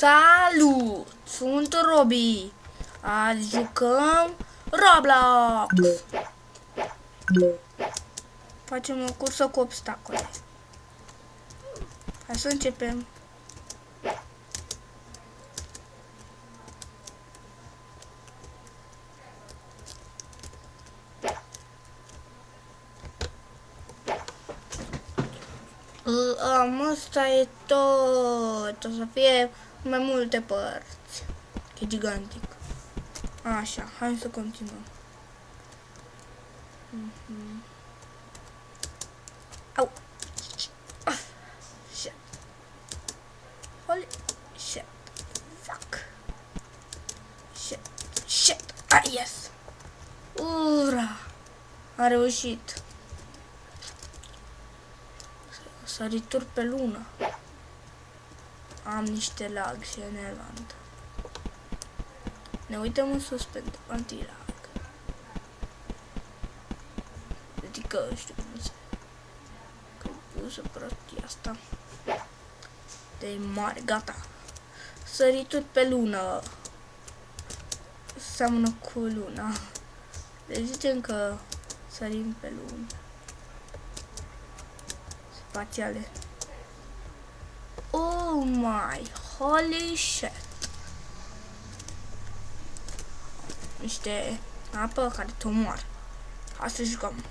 Salut! Sunt Robi. Azi jucăm Roblox. Facem o cursă cu obstacole. Hai să începem. Asta e tot. O să fie mai multe părți. E gigantic. Așa, hai să continuăm. Au. Shit. Holy shit. Fuck. Shit. Ah, yes. Ura. A reușit. Sărituri pe lună. Am niște lag și enervant. Ne uităm în sus pentru anti-lag. Adică știu cum se... Că pusă prostia asta. De mare, gata. Sărituri pe lună. Seamănă cu luna. Deci zicem că sărim pe lună. Spațiale. Oh my, holy shit. Niște apă care te omoară. Hai să jucăm.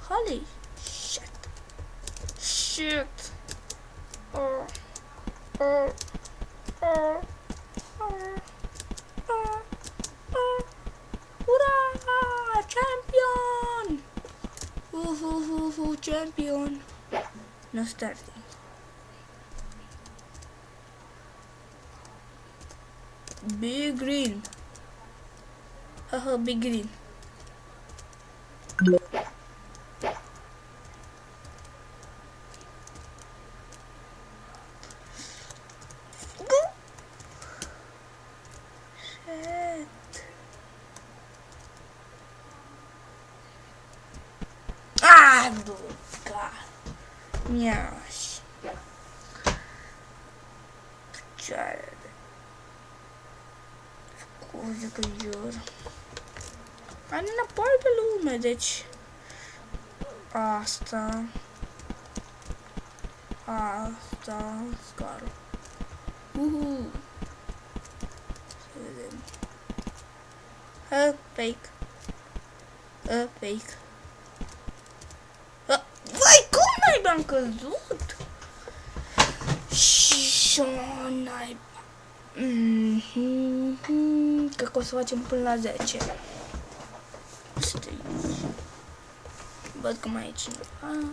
Holy shit. Shit. Ura! Champion! Champion! No starting. Big green. Haha, big green. Shit. Ah, buca. Miaș. Picioarele. Scuze că jur. Hai înapoi pe lume, deci... Asta... Scarul. Să vedem. Fake. Fake. Vai, cum naiba am căzut? Și naiba. Cred că o să facem până la 10. Văd că mai e cineva.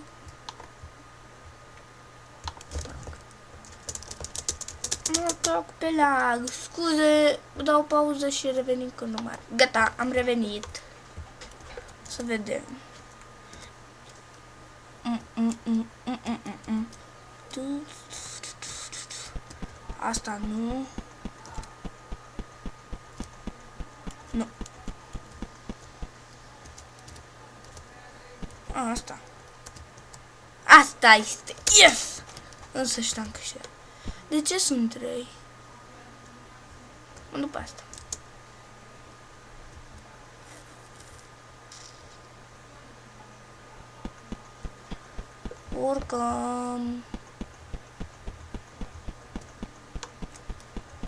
Mă toc pe lag. Scuze, dau pauză și revenim când nu mai. Gata, am revenit. Să vedem. Asta nu. Nu. Asta. Asta este. Yes! Însă știam că și de ce sunt 3? Mă duc pe asta. Urcăm.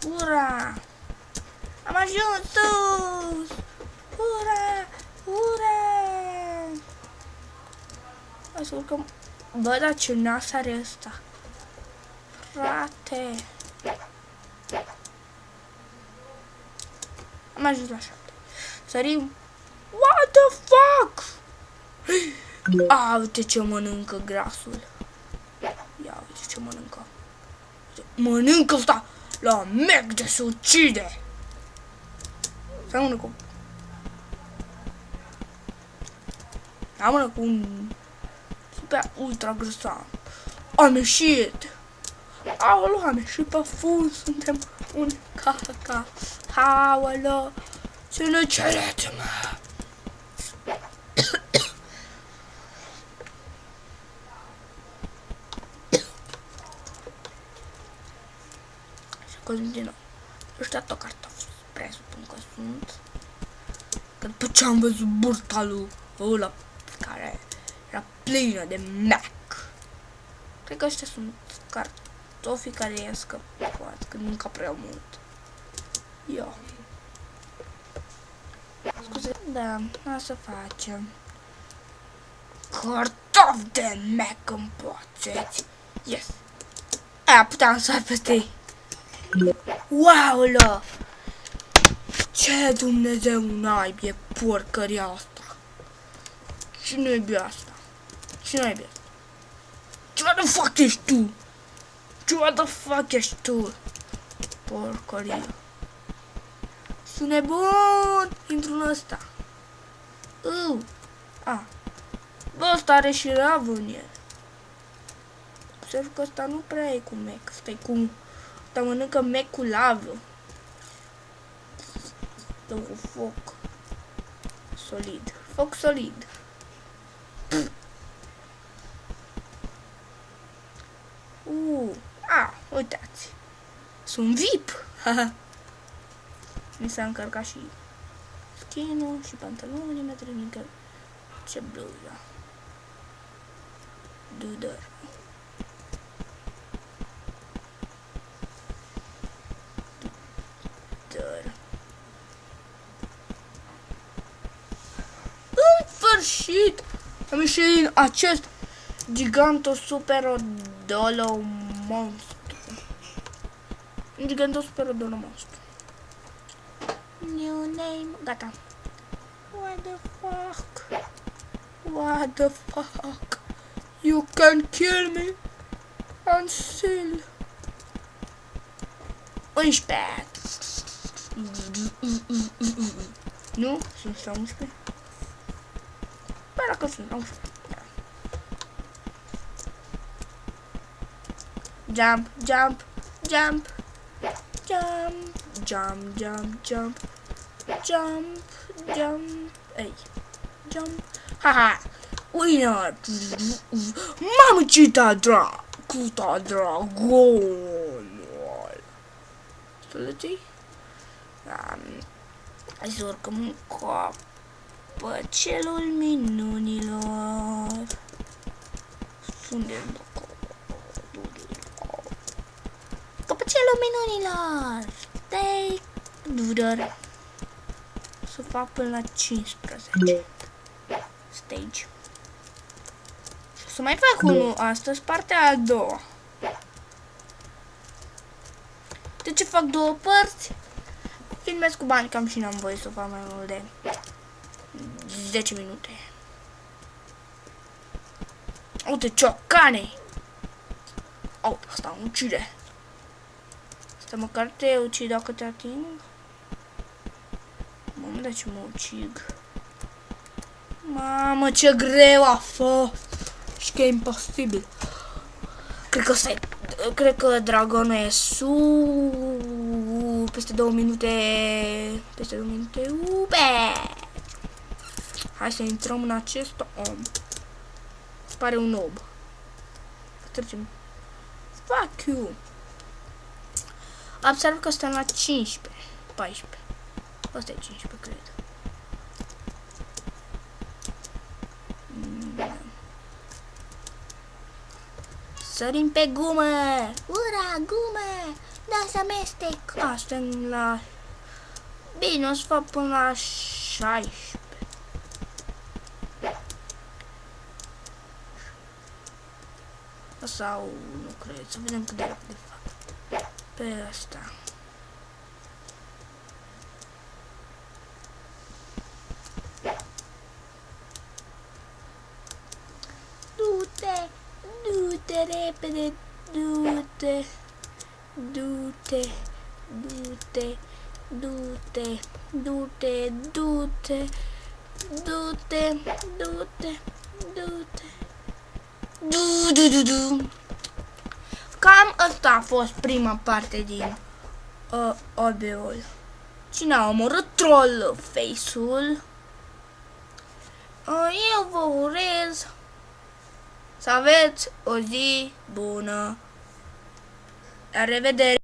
Ura! Am ajuns sus! Ura! Hai să urcăm. Bă, dar ce nas are ăsta? Frate! Am ajuns la 7. Sărim. What the fuck? Uite ce mănâncă grasul. Ia uite ce mănâncă. Mănâncă ăsta! La mec de se ucide! Seamănă cu... Seamănă cu un... Super ultra grăsan. Am ieșit! Aolo, am ieșit pe fund, suntem un caca. Aolo! Ține cereți-mă! continuăm. Ăștia tot cartofi, presupun că sunt. Că după ce am văzut burta lui ăla care era plină de Mac. Cred că ăștia sunt cartofii care i-a scăpat când mânca prea mult. Ia. Scuze, da, o să facem cartofi de Mac în poțeți. Yes. Aia puteam să ai peste ei. Wow, lă! Ce Dumnezeu naibii e porcăria asta? Cine-i bine asta? Cine-i bine? Ce the fuck ești tu? Ce the fuck ești tu? Porcăria. Sunt nebun! Intru în ăsta. Bă, ăsta are și lavă în el. Observ că ăsta nu prea e cu Mac. Ăsta e cu... Ăsta mănâncă Mac cu lavă. Dă cu foc. Solid. Foc solid. Uitați. Sunt VIP. Mi s-a încărcat și skin-ul și pantalonii mei trimică. Ce bluza. Dudăr. În sfârșit! Am ieșit din acest Giganto Superodolo monstru. Giganto Superodolo monstru. New name. Gata. What the fuck? What the fuck? You can kill me and still. 11. Nu? Sunt 11? Păi că sunt 11. Jump, jump, jump, jump, jump, jump, jump, jump, jump, ei, jump, haha, winner, mamă ce cu dragonul, stă-l-ți? Hai să urcăm în copăcelul minunilor, suntem copăcelul minunilor, take Dudăr. Să fac până la 15 stage. Și să mai fac unul astăzi, partea a doua. De ce fac două părți? Filmez cu bani, cam și n-am voie să fac mai mult de 10 minute. Uite, ciocane! Uite, asta mă ucide. Asta măcar te ucid dacă te ating. Mamă, de ce mă ucig? Mamă, ce greu a fost! Și că e imposibil. Cred că dragonul e peste 2 minute. Peste 2 minute. Hai să intrăm în acest om. Pare un ob. Trecem. Fuck you. Observ că stăm la 15. 14. Asta e 15, cred. Sărim pe gumă! Ura, gumă! Da, să amestec! Asta la... Bine, o să fac până la 16. Sau nu cred, să vedem cât de repede fac. Pe asta. Du-te, du-te repede, du-te, du-te, du-te, du-te, du-te, du-te, du-te, du-te, du-te. Du-du-du-du. Cam asta a fost prima parte din OB-ul. Cine a omorât Troll Face-ul? Eu vă urez să aveți o zi bună. La revedere!